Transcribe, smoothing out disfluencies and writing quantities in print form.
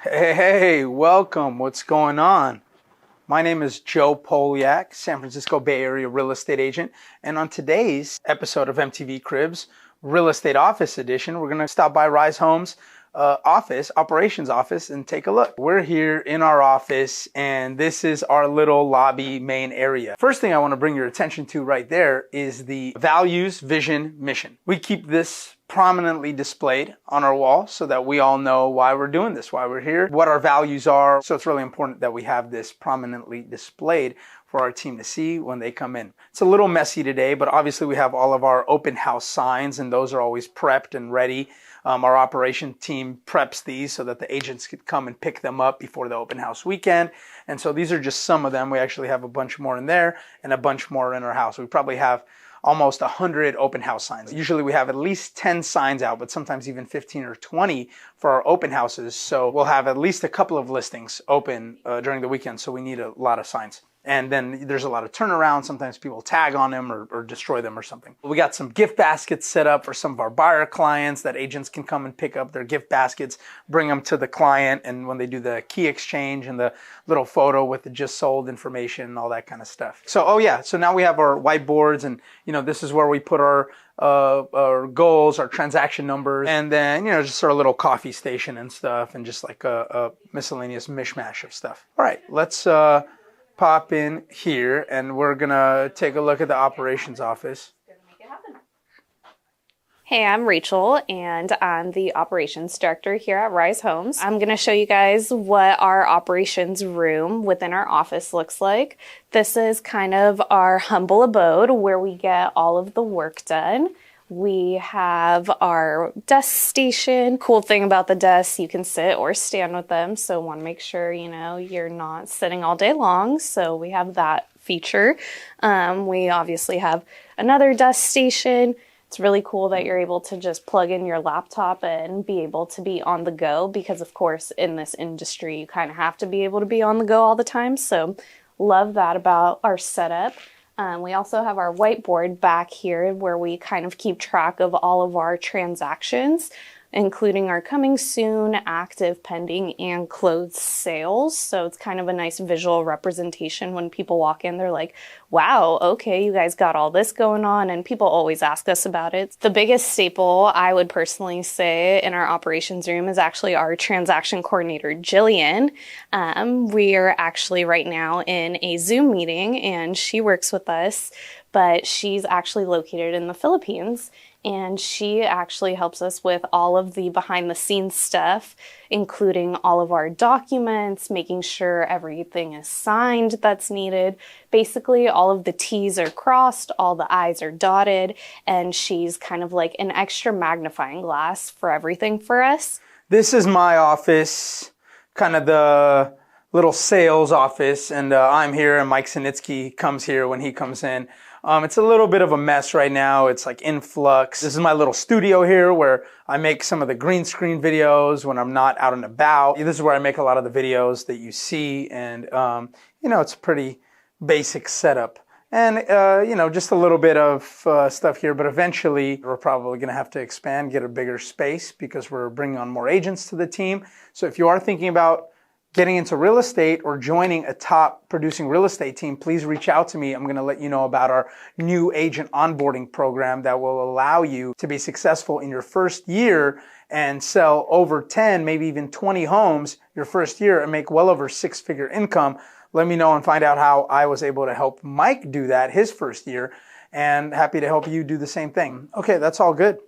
Hey, welcome. What's going on? My name is Joe Polyak, San Francisco Bay Area real estate agent. And on today's episode of MTV Cribs, Real Estate Office Edition, we're going to stop by Rise Homes operations office, and take a look. We're here in our office, and this is our little lobby main area. First thing I want to bring your attention to right there is the values, vision, mission. We keep this prominently displayed on our wall so that we all know why we're doing this, why we're here, what our values are. So it's really important that we have this prominently displayed for our team to see when they come in. It's a little messy today, but obviously we have all of our open house signs, and those are always prepped and ready. Our operation team preps these so that the agents could come and pick them up before the open house weekend. And so these are just some of them. We actually have a bunch more in there and a bunch more in our house. We probably have almost 100 open house signs. Usually we have at least 10 signs out, but sometimes even 15 or 20 for our open houses. So we'll have at least a couple of listings open during the weekend. So we need a lot of signs. And then there's a lot of turnaround. Sometimes people tag on them or destroy them or something. We got some gift baskets set up for some of our buyer clients that agents can come and pick up their gift baskets, bring them to the client, and when they do the key exchange and the little photo with the just sold information and all that kind of stuff. So, so now we have our whiteboards, and this is where we put our goals, our transaction numbers, and then, just our little coffee station and stuff, and just like a miscellaneous mishmash of stuff. All right, let's pop in here, and we're gonna take a look at the operations office. Hey, I'm Rachel, and I'm the operations director here at Rise Homes. I'm going to show you guys what our operations room within our office looks like. This is kind of our humble abode where we get all of the work done. We have our desk station. Cool thing about the desks, you can sit or stand with them, so want to make sure you're not sitting all day long, so we have that feature. We obviously have another desk station. It's really cool that you're able to just plug in your laptop and be able to be on the go, because of course in this industry you kind of have to be able to be on the go all the time, so love that about our setup. We also have our whiteboard back here where we kind of keep track of all of our transactions, including our coming soon, active, pending, and closed sales. So it's kind of a nice visual representation. When people walk in, they're like, wow, okay, you guys got all this going on, and people always ask us about it. The biggest staple, I would personally say, in our operations room is actually our transaction coordinator, Jillian. We are actually right now in a Zoom meeting, and she works with us, but she's actually located in the Philippines. And she actually helps us with all of the behind the scenes stuff, including all of our documents, making sure everything is signed that's needed. Basically, all of the T's are crossed, all the I's are dotted, and she's kind of like an extra magnifying glass for everything for us. This is my office, kind of the little sales office, and I'm here, and Mike Sinitsky comes here when he comes in. It's a little bit of a mess right now. It's like in flux. This is my little studio here where I make some of the green screen videos when I'm not out and about. This is where I make a lot of the videos that you see, and it's a pretty basic setup. And just a little bit of stuff here, but eventually we're probably going to have to expand, get a bigger space, because we're bringing on more agents to the team. So if you are thinking about getting into real estate or joining a top producing real estate team, please reach out to me. I'm going to let you know about our new agent onboarding program that will allow you to be successful in your first year and sell over 10, maybe even 20 homes your first year and make well over six-figure income. Let me know and find out how I was able to help Mike do that his first year, and happy to help you do the same thing. Okay, that's all good.